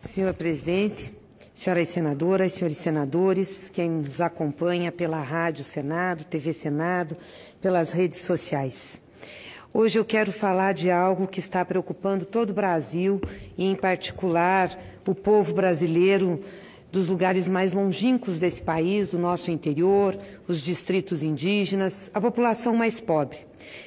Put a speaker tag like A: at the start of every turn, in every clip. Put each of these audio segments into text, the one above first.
A: Senhor presidente, senhoras senadoras, senhores senadores, quem nos acompanha pela Rádio Senado, TV Senado, pelas redes sociais. Hoje eu quero falar de algo que está preocupando todo o Brasil e, em particular, o povo brasileiro dos lugares mais longínquos desse país, do nosso interior, os distritos indígenas, a população mais pobre.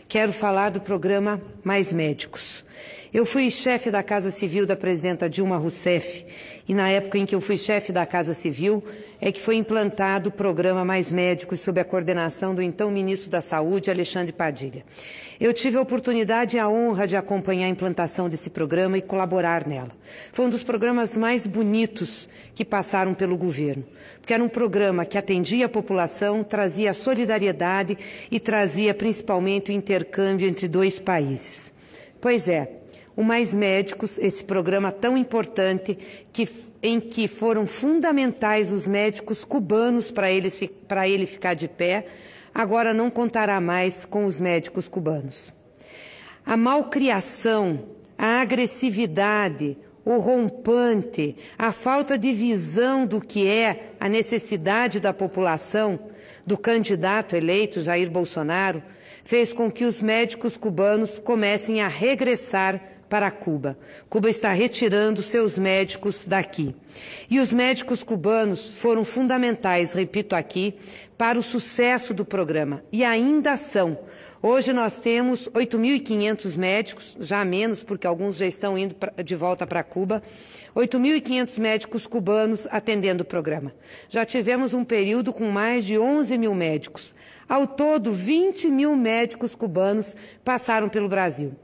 A: Quero falar do programa Mais Médicos. Eu fui chefe da Casa Civil da presidenta Dilma Rousseff e na época em que eu fui chefe da Casa Civil é que foi implantado o programa Mais Médicos sob a coordenação do então ministro da Saúde, Alexandre Padilha. Eu tive a oportunidade e a honra de acompanhar a implantação desse programa e colaborar nela. Foi um dos programas mais bonitos que passaram pelo governo, porque era um programa que atendia a população, trazia solidariedade e trazia principalmente o intercâmbio entre dois países. Pois é, o Mais Médicos, esse programa tão importante em que foram fundamentais os médicos cubanos para ele ficar de pé, agora não contará mais com os médicos cubanos. A malcriação, a agressividade, o rompante, a falta de visão do que é a necessidade da população, do candidato eleito Jair Bolsonaro, fez com que os médicos cubanos comecem a regressar para Cuba. Cuba está retirando seus médicos daqui. E os médicos cubanos foram fundamentais, repito aqui, para o sucesso do programa. E ainda são. Hoje nós temos 8.500 médicos, já menos, porque alguns já estão indo de volta para Cuba, 8.500 médicos cubanos atendendo o programa. Já tivemos um período com mais de 11.000 médicos. Ao todo, 20.000 médicos cubanos passaram pelo Brasil.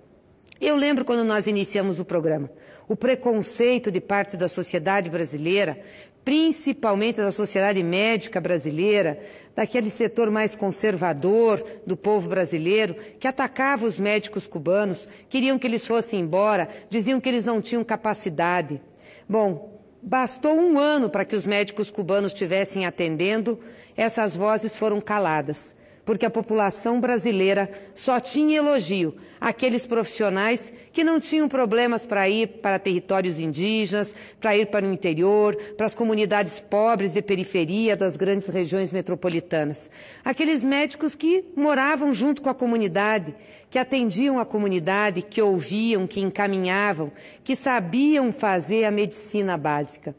A: Eu lembro quando nós iniciamos o programa, o preconceito de parte da sociedade brasileira, principalmente da sociedade médica brasileira, daquele setor mais conservador do povo brasileiro, que atacava os médicos cubanos, queriam que eles fossem embora, diziam que eles não tinham capacidade. Bom, bastou um ano para que os médicos cubanos estivessem atendendo, essas vozes foram caladas, porque a população brasileira só tinha elogio àqueles profissionais que não tinham problemas para ir para territórios indígenas, para ir para o interior, para as comunidades pobres de periferia das grandes regiões metropolitanas. Aqueles médicos que moravam junto com a comunidade, que atendiam a comunidade, que ouviam, que encaminhavam, que sabiam fazer a medicina básica.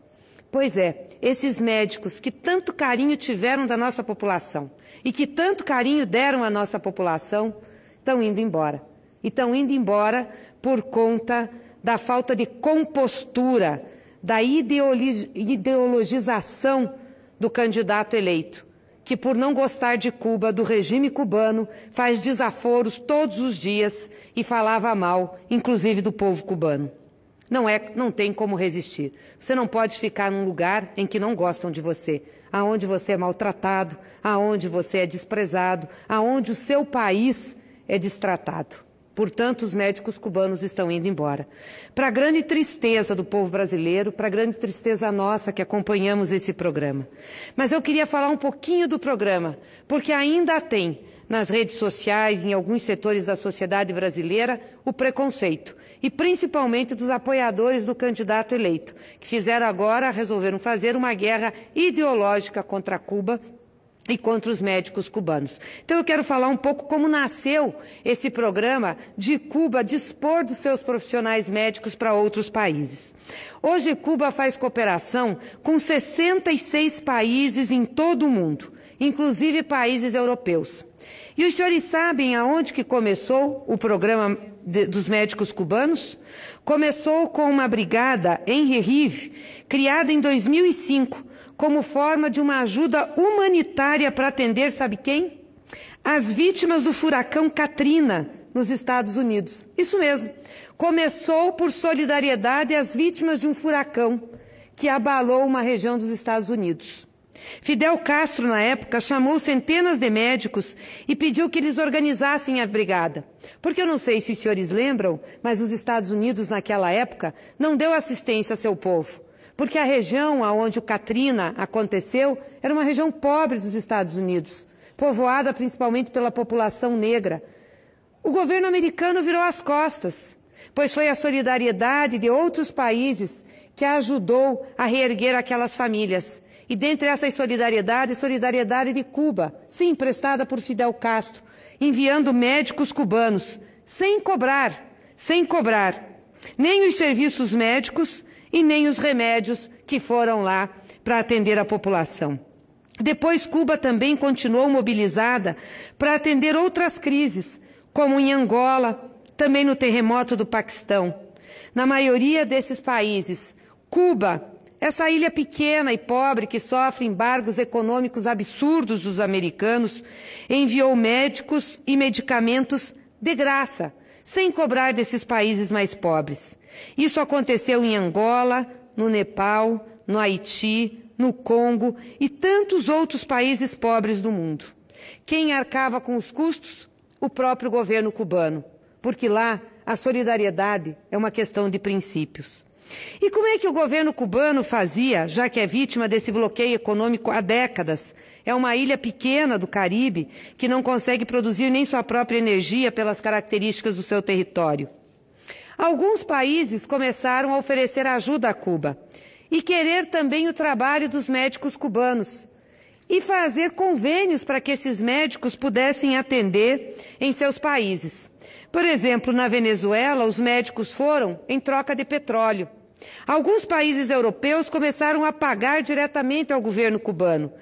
A: Pois é, esses médicos que tanto carinho tiveram da nossa população e que tanto carinho deram à nossa população, estão indo embora. E estão indo embora por conta da falta de compostura, da ideologização do candidato eleito, que por não gostar de Cuba, do regime cubano, faz desaforos todos os dias e falava mal, inclusive do povo cubano. Não tem como resistir. Você não pode ficar num lugar em que não gostam de você, aonde você é maltratado, aonde você é desprezado, aonde o seu país é destratado. Portanto, os médicos cubanos estão indo embora. Para a grande tristeza do povo brasileiro, para a grande tristeza nossa que acompanhamos esse programa. Mas eu queria falar um pouquinho do programa, porque ainda tem nas redes sociais, em alguns setores da sociedade brasileira, o preconceito. E principalmente dos apoiadores do candidato eleito, que resolveram fazer uma guerra ideológica contra Cuba e contra os médicos cubanos. Então eu quero falar um pouco como nasceu esse programa de Cuba dispor dos seus profissionais médicos para outros países. Hoje Cuba faz cooperação com 66 países em todo o mundo, inclusive países europeus. E os senhores sabem aonde que começou o programa dos médicos cubanos? Começou com uma brigada em Recife, criada em 2005, como forma de uma ajuda humanitária para atender, sabe quem? As vítimas do furacão Katrina, nos Estados Unidos. Isso mesmo. Começou por solidariedade às vítimas de um furacão que abalou uma região dos Estados Unidos. Fidel Castro, na época, chamou centenas de médicos e pediu que eles organizassem a brigada. Porque eu não sei se os senhores lembram, mas os Estados Unidos, naquela época, não deu assistência a seu povo. Porque a região onde o Katrina aconteceu era uma região pobre dos Estados Unidos, povoada principalmente pela população negra. O governo americano virou as costas. pois foi a solidariedade de outros países que ajudou a reerguer aquelas famílias. E dentre essas solidariedades, solidariedade de Cuba, sim, emprestada por Fidel Castro, enviando médicos cubanos, sem cobrar, nem os serviços médicos e nem os remédios que foram lá para atender a população. Depois, Cuba também continuou mobilizada para atender outras crises, como em Angola, também no terremoto do Paquistão. Na maioria desses países, Cuba, essa ilha pequena e pobre que sofre embargos econômicos absurdos dos americanos, enviou médicos e medicamentos de graça, sem cobrar desses países mais pobres. Isso aconteceu em Angola, no Nepal, no Haiti, no Congo e tantos outros países pobres do mundo. Quem arcava com os custos? O próprio governo cubano, porque lá a solidariedade é uma questão de princípios. E como é que o governo cubano fazia, já que é vítima desse bloqueio econômico há décadas? É uma ilha pequena do Caribe que não consegue produzir nem sua própria energia pelas características do seu território. Alguns países começaram a oferecer ajuda a Cuba e querer também o trabalho dos médicos cubanos e fazer convênios para que esses médicos pudessem atender em seus países. Por exemplo, na Venezuela, os médicos foram em troca de petróleo. Alguns países europeus começaram a pagar diretamente ao governo cubano.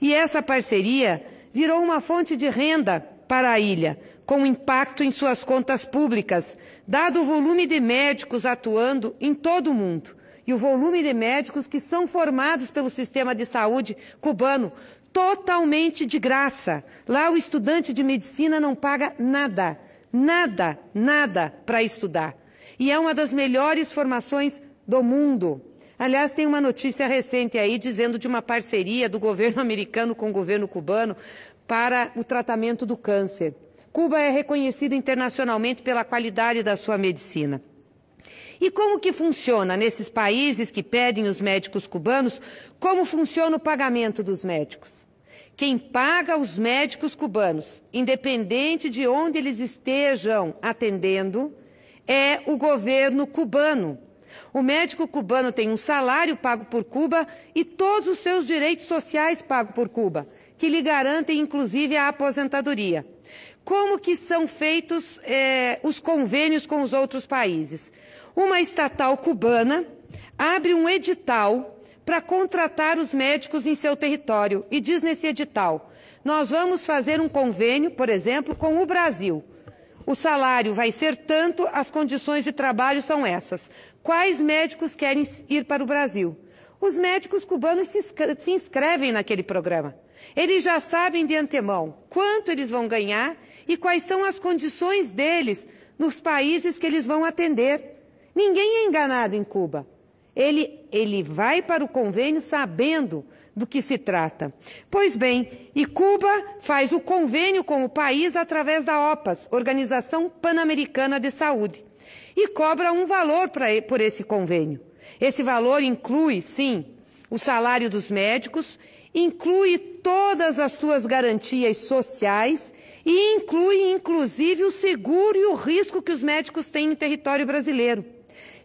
A: E essa parceria virou uma fonte de renda para a ilha, com impacto em suas contas públicas, dado o volume de médicos atuando em todo o mundo. E o volume de médicos que são formados pelo sistema de saúde cubano, totalmente de graça. Lá o estudante de medicina não paga nada para estudar. E é uma das melhores formações do mundo. Aliás, tem uma notícia recente aí dizendo de uma parceria do governo americano com o governo cubano para o tratamento do câncer. Cuba é reconhecida internacionalmente pela qualidade da sua medicina. E como que funciona nesses países que pedem os médicos cubanos? Como funciona o pagamento dos médicos? Quem paga os médicos cubanos, independente de onde eles estejam atendendo, é o governo cubano. O médico cubano tem um salário pago por Cuba e todos os seus direitos sociais pagos por Cuba, que lhe garantem inclusive a aposentadoria. Como que são feitos os convênios com os outros países? Uma estatal cubana abre um edital para contratar os médicos em seu território e diz nesse edital: nós vamos fazer um convênio, por exemplo, com o Brasil. O salário vai ser tanto, as condições de trabalho são essas. Quais médicos querem ir para o Brasil? Os médicos cubanos se inscrevem naquele programa. Eles já sabem de antemão quanto eles vão ganhar e quais são as condições deles nos países que eles vão atender. Ninguém é enganado em Cuba. Ele vai para o convênio sabendo do que se trata. Pois bem, e Cuba faz o convênio com o país através da OPAS, Organização Pan-Americana de Saúde, e cobra um valor por esse convênio. Esse valor inclui, sim, o salário dos médicos, inclui todas as suas garantias sociais e inclui, inclusive, o seguro e o risco que os médicos têm em território brasileiro.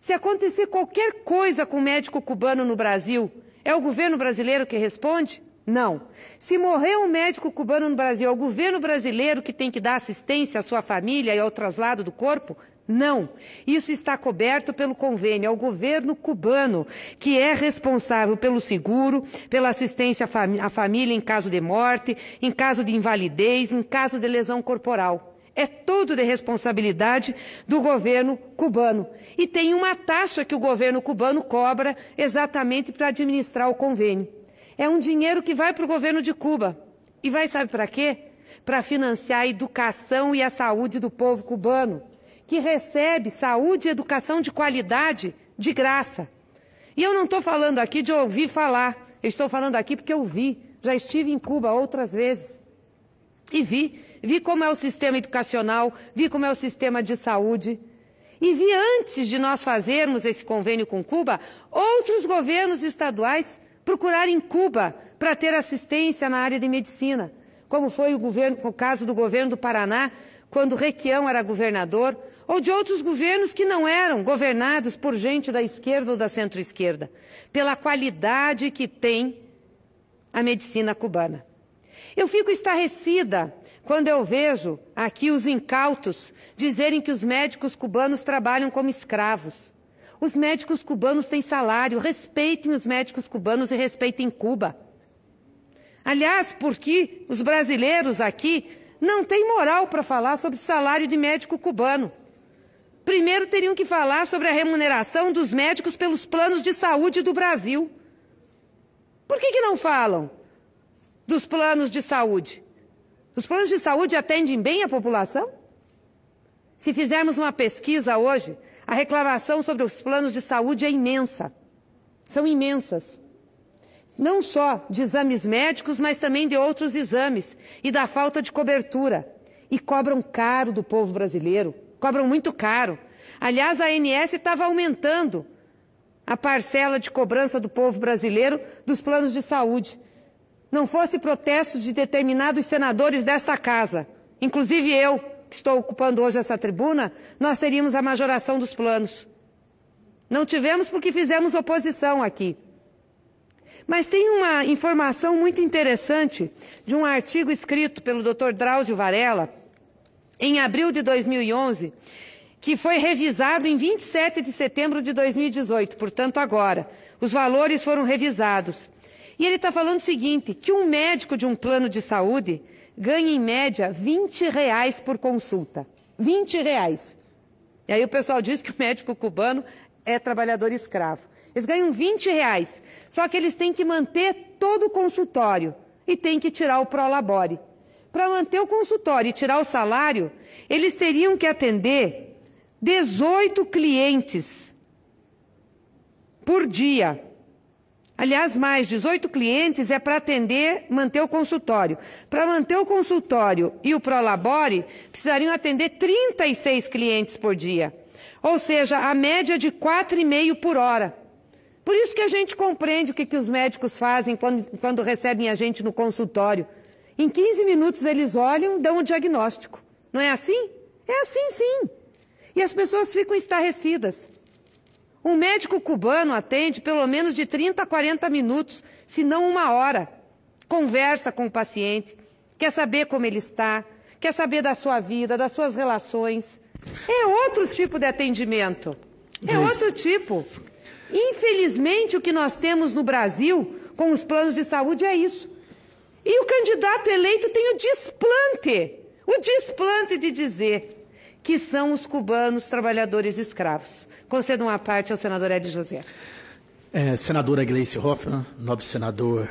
A: Se acontecer qualquer coisa com o médico cubano no Brasil, é o governo brasileiro que responde? Não. Se morrer um médico cubano no Brasil, é o governo brasileiro que tem que dar assistência à sua família e ao traslado do corpo? Não. Isso está coberto pelo convênio. É o governo cubano que é responsável pelo seguro, pela assistência à família em caso de morte, em caso de invalidez, em caso de lesão corporal. É tudo de responsabilidade do governo cubano. E tem uma taxa que o governo cubano cobra exatamente para administrar o convênio. É um dinheiro que vai para o governo de Cuba. E vai, sabe para quê? Para financiar a educação e a saúde do povo cubano, que recebe saúde e educação de qualidade de graça. E eu não estou falando aqui de ouvir falar. Eu estou falando aqui porque eu vi. Já estive em Cuba outras vezes. E vi como é o sistema educacional, vi como é o sistema de saúde. E vi antes de nós fazermos esse convênio com Cuba, outros governos estaduais procurarem Cuba para ter assistência na área de medicina. Como foi o caso do governo do Paraná, quando Requião era governador, ou de outros governos que não eram governados por gente da esquerda ou da centro-esquerda, pela qualidade que tem a medicina cubana. Eu fico estarrecida quando eu vejo aqui os incautos dizerem que os médicos cubanos trabalham como escravos. Os médicos cubanos têm salário, respeitem os médicos cubanos e respeitem Cuba. Aliás, porque os brasileiros aqui não têm moral para falar sobre salário de médico cubano. Primeiro teriam que falar sobre a remuneração dos médicos pelos planos de saúde do Brasil. Por que não falam dos planos de saúde? Os planos de saúde atendem bem a população? Se fizermos uma pesquisa hoje, a reclamação sobre os planos de saúde é imensa. São imensas. Não só de exames médicos, mas também de outros exames e da falta de cobertura. E cobram caro do povo brasileiro, cobram muito caro. Aliás, a ANS estava aumentando a parcela de cobrança do povo brasileiro dos planos de saúde. Não fosse protesto de determinados senadores desta casa, inclusive eu, que estou ocupando hoje essa tribuna, nós teríamos a majoração dos planos. Não tivemos porque fizemos oposição aqui. Mas tem uma informação muito interessante de um artigo escrito pelo Dr. Drauzio Varela, em abril de 2011, que foi revisado em 27 de setembro de 2018, portanto agora. Os valores foram revisados. E ele está falando o seguinte, que um médico de um plano de saúde ganha em média R$20 por consulta. R$20. E aí o pessoal diz que o médico cubano é trabalhador escravo. Eles ganham R$20, só que eles têm que manter todo o consultório e têm que tirar o prolabore. Para manter o consultório e tirar o salário, eles teriam que atender 18 clientes por dia. Aliás, mais 18 clientes é para atender, manter o consultório. Para manter o consultório e o prolabore, precisariam atender 36 clientes por dia. Ou seja, a média de 4,5 por hora. Por isso que a gente compreende o que os médicos fazem quando recebem a gente no consultório. Em 15 minutos eles olham e dão um diagnóstico. Não é assim? É assim sim. E as pessoas ficam estarrecidas. Um médico cubano atende pelo menos de 30 a 40 minutos, se não 1 hora. Conversa com o paciente, quer saber como ele está, quer saber da sua vida, das suas relações. É outro tipo de atendimento. É outro tipo. Infelizmente, o que nós temos no Brasil com os planos de saúde é isso. E o candidato eleito tem o desplante de dizer que são os cubanos trabalhadores escravos. Concedo uma parte ao senador Hélio José.
B: Senadora Gleice Hoffmann, nobre senador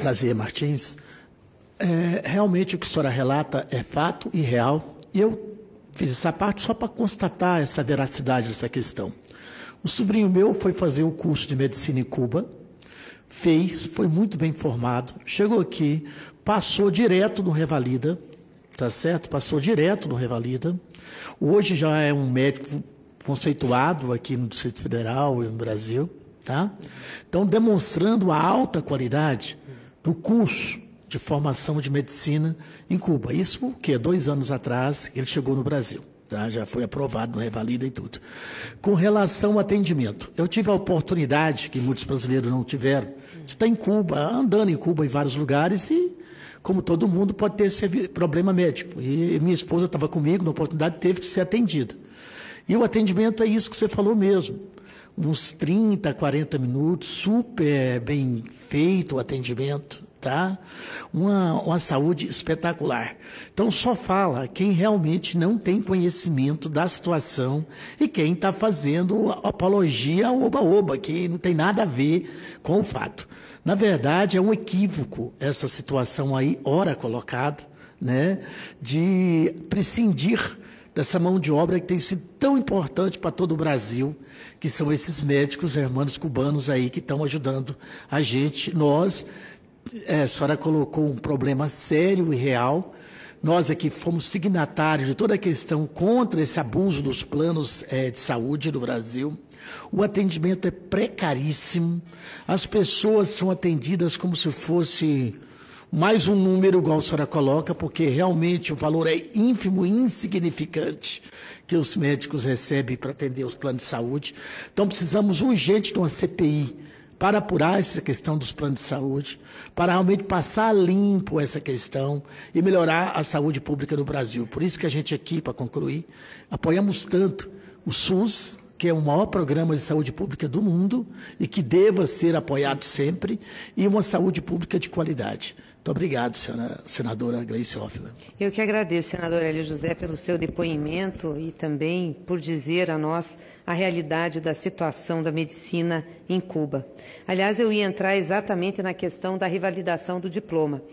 B: Lazier Martins, realmente o que a senhora relata é fato e real, e eu fiz essa parte só para constatar essa veracidade dessa questão. Um sobrinho meu foi fazer o curso de medicina em Cuba, foi muito bem formado, chegou aqui, passou direto no Revalida, tá certo? Passou direto no Revalida. Hoje já é um médico conceituado aqui no Distrito Federal e no Brasil, tá? Então, demonstrando a alta qualidade do curso de formação de medicina em Cuba. Isso, o quê? 2 anos atrás, ele chegou no Brasil. Tá? Já foi aprovado no Revalida e tudo. Com relação ao atendimento, eu tive a oportunidade, que muitos brasileiros não tiveram, de estar em Cuba, andando em Cuba em vários lugares e, como todo mundo, pode ter esse problema médico. E minha esposa estava comigo, na oportunidade, teve que ser atendida. E o atendimento é isso que você falou mesmo. Uns 30, 40 minutos, super bem feito o atendimento, tá? Uma saúde espetacular. Então, só fala quem realmente não tem conhecimento da situação e quem está fazendo apologia ao oba-oba, que não tem nada a ver com o fato. Na verdade, é um equívoco essa situação aí, ora colocada, né, de prescindir dessa mão de obra que tem sido tão importante para todo o Brasil, que são esses médicos hermanos cubanos aí que estão ajudando a gente. Nós, a senhora colocou um problema sério e real. Nós aqui fomos signatários de toda a questão contra esse abuso dos planos de saúde do Brasil. O atendimento é precaríssimo, as pessoas são atendidas como se fosse mais um número, igual a senhora coloca, porque realmente o valor é ínfimo, insignificante, que os médicos recebem para atender os planos de saúde. Então, precisamos urgente de uma CPI para apurar essa questão dos planos de saúde, para realmente passar limpo essa questão e melhorar a saúde pública do Brasil. Por isso que a gente aqui, para concluir, apoiamos tanto o SUS, que é o maior programa de saúde pública do mundo e que deva ser apoiado sempre, e uma saúde pública de qualidade. Muito obrigado, senadora Gleice Hoffmann.
A: Eu que agradeço, senador Hélio José, pelo seu depoimento e também por dizer a nós a realidade da situação da medicina em Cuba. Aliás, eu ia entrar exatamente na questão da revalidação do diploma.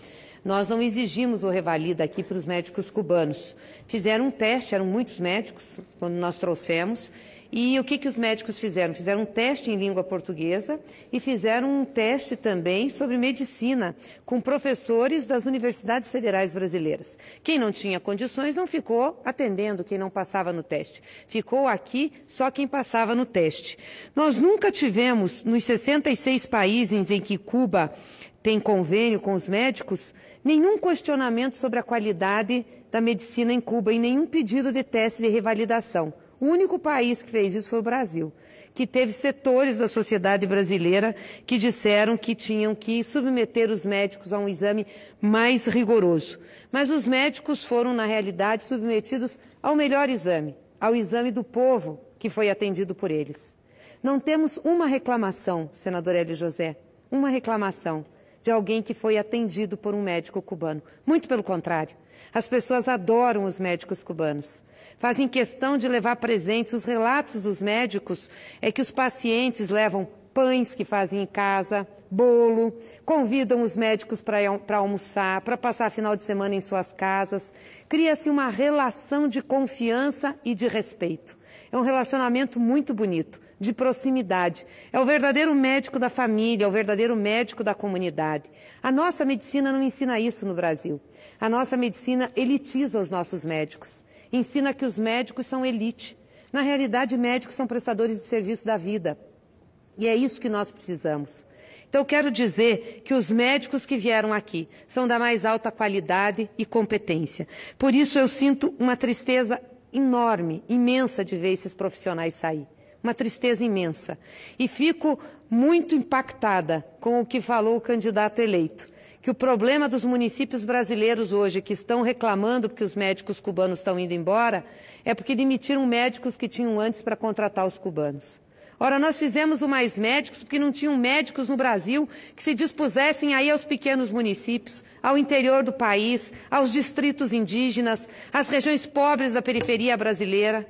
A: Nós não exigimos o revalida aqui para os médicos cubanos. Fizeram um teste, eram muitos médicos, quando nós trouxemos, e o que os médicos fizeram? Fizeram um teste em língua portuguesa e fizeram um teste também sobre medicina com professores das universidades federais brasileiras. Quem não tinha condições não ficou atendendo quem não passava no teste. Ficou aqui só quem passava no teste. Nós nunca tivemos, nos 66 países em que Cuba tem convênio com os médicos, nenhum questionamento sobre a qualidade da medicina em Cuba e nenhum pedido de teste de revalidação. O único país que fez isso foi o Brasil, que teve setores da sociedade brasileira que disseram que tinham que submeter os médicos a um exame mais rigoroso. Mas os médicos foram, na realidade, submetidos ao melhor exame, ao exame do povo que foi atendido por eles. Não temos uma reclamação, senador Hélio José, uma reclamação de alguém que foi atendido por um médico cubano. Muito pelo contrário. As pessoas adoram os médicos cubanos. Fazem questão de levar presentes. Os relatos dos médicos é que os pacientes levam pães que fazem em casa, bolo, convidam os médicos para almoçar, para passar final de semana em suas casas. Cria-se uma relação de confiança e de respeito. É um relacionamento muito bonito, de proximidade. É o verdadeiro médico da família, é o verdadeiro médico da comunidade. A nossa medicina não ensina isso no Brasil. A nossa medicina elitiza os nossos médicos. Ensina que os médicos são elite. Na realidade, médicos são prestadores de serviço da vida. E é isso que nós precisamos. Então, eu quero dizer que os médicos que vieram aqui são da mais alta qualidade e competência. Por isso, eu sinto uma tristeza enorme, imensa de ver esses profissionais sair. Uma tristeza imensa. E fico muito impactada com o que falou o candidato eleito, que o problema dos municípios brasileiros hoje que estão reclamando porque os médicos cubanos estão indo embora é porque demitiram médicos que tinham antes para contratar os cubanos. Ora, nós fizemos o Mais Médicos porque não tinham médicos no Brasil que se dispusessem a ir aos pequenos municípios, ao interior do país, aos distritos indígenas, às regiões pobres da periferia brasileira.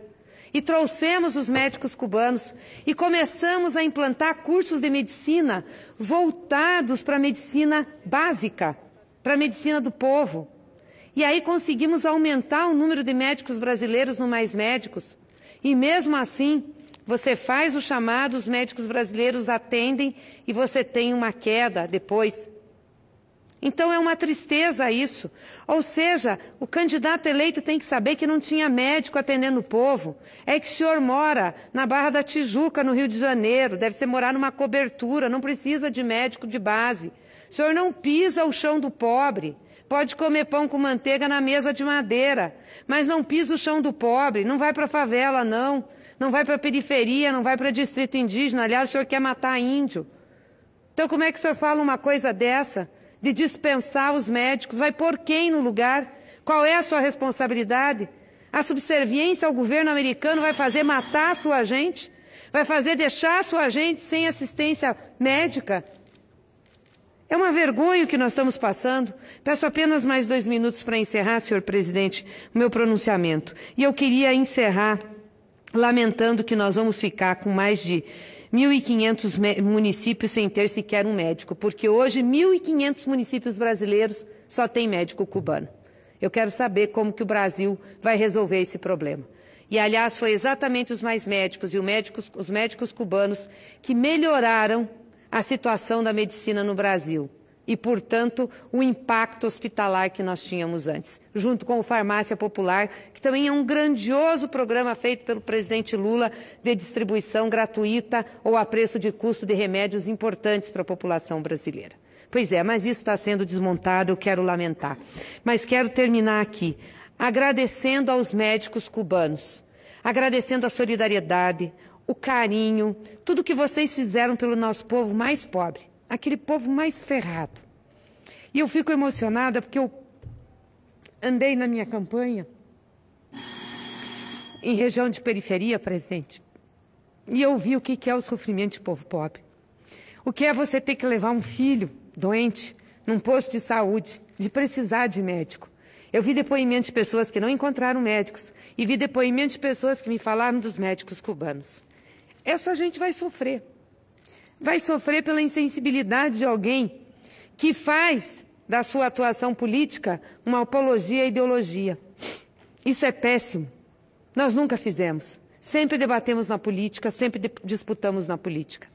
A: E trouxemos os médicos cubanos e começamos a implantar cursos de medicina voltados para a medicina básica, para a medicina do povo. E aí conseguimos aumentar o número de médicos brasileiros no Mais Médicos. E mesmo assim, você faz o chamado, os médicos brasileiros atendem e você tem uma queda depois. Então é uma tristeza isso. Ou seja, o candidato eleito tem que saber que não tinha médico atendendo o povo. É que o senhor mora na Barra da Tijuca, no Rio de Janeiro, deve ser morar numa cobertura, não precisa de médico de base. O senhor não pisa o chão do pobre. Pode comer pão com manteiga na mesa de madeira, mas não pisa o chão do pobre, não vai para a favela, não. Não vai para a periferia, não vai para distrito indígena. Aliás, o senhor quer matar índio. Então, como é que o senhor fala uma coisa dessa? De dispensar os médicos, vai pôr quem no lugar? Qual é a sua responsabilidade? A subserviência ao governo americano vai fazer matar a sua gente? Vai fazer deixar a sua gente sem assistência médica? É uma vergonha o que nós estamos passando. Peço apenas mais 2 minutos para encerrar, senhor presidente, o meu pronunciamento. E eu queria encerrar lamentando que nós vamos ficar com mais de 1.500 municípios sem ter sequer um médico, porque hoje 1.500 municípios brasileiros só têm médico cubano. Eu quero saber como que o Brasil vai resolver esse problema. E, aliás, foi exatamente os Mais Médicos e os médicos cubanos que melhoraram a situação da medicina no Brasil e, portanto, o impacto hospitalar que nós tínhamos antes, junto com o Farmácia Popular, que também é um grandioso programa feito pelo presidente Lula de distribuição gratuita ou a preço de custo de remédios importantes para a população brasileira. Pois é, mas isso está sendo desmontado, eu quero lamentar. Mas quero terminar aqui agradecendo aos médicos cubanos, agradecendo a solidariedade, o carinho, tudo que vocês fizeram pelo nosso povo mais pobre, aquele povo mais ferrado. E eu fico emocionada porque eu andei na minha campanha em região de periferia, presidente, e eu vi o que é o sofrimento de povo pobre. O que é você ter que levar um filho doente num posto de saúde, de precisar de médico. Eu vi depoimentos de pessoas que não encontraram médicos e vi depoimentos de pessoas que me falaram dos médicos cubanos. Essa gente vai sofrer. Vai sofrer pela insensibilidade de alguém que faz da sua atuação política uma apologia à ideologia. Isso é péssimo. Nós nunca fizemos. Sempre debatemos na política, sempre disputamos na política.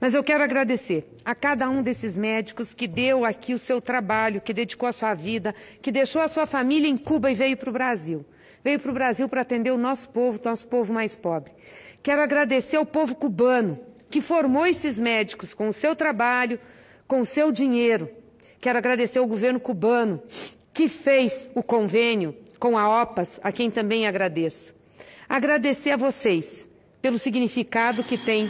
A: Mas eu quero agradecer a cada um desses médicos que deu aqui o seu trabalho, que dedicou a sua vida, que deixou a sua família em Cuba e veio para o Brasil. Veio para o Brasil para atender o nosso povo mais pobre. Quero agradecer ao povo cubano, que formou esses médicos com o seu trabalho, com o seu dinheiro. Quero agradecer ao governo cubano, que fez o convênio com a OPAS, a quem também agradeço. Agradecer a vocês pelo significado que tem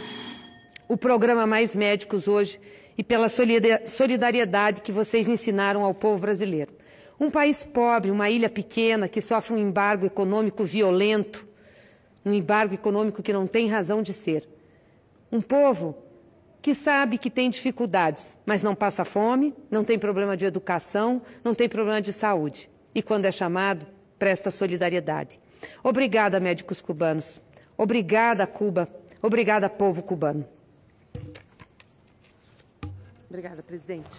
A: o programa Mais Médicos hoje e pela solidariedade que vocês ensinaram ao povo brasileiro. Um país pobre, uma ilha pequena que sofre um embargo econômico violento, um embargo econômico que não tem razão de ser. Um povo que sabe que tem dificuldades, mas não passa fome, não tem problema de educação, não tem problema de saúde. E quando é chamado, presta solidariedade. Obrigada, médicos cubanos. Obrigada, Cuba. Obrigada, povo cubano. Obrigada, presidente.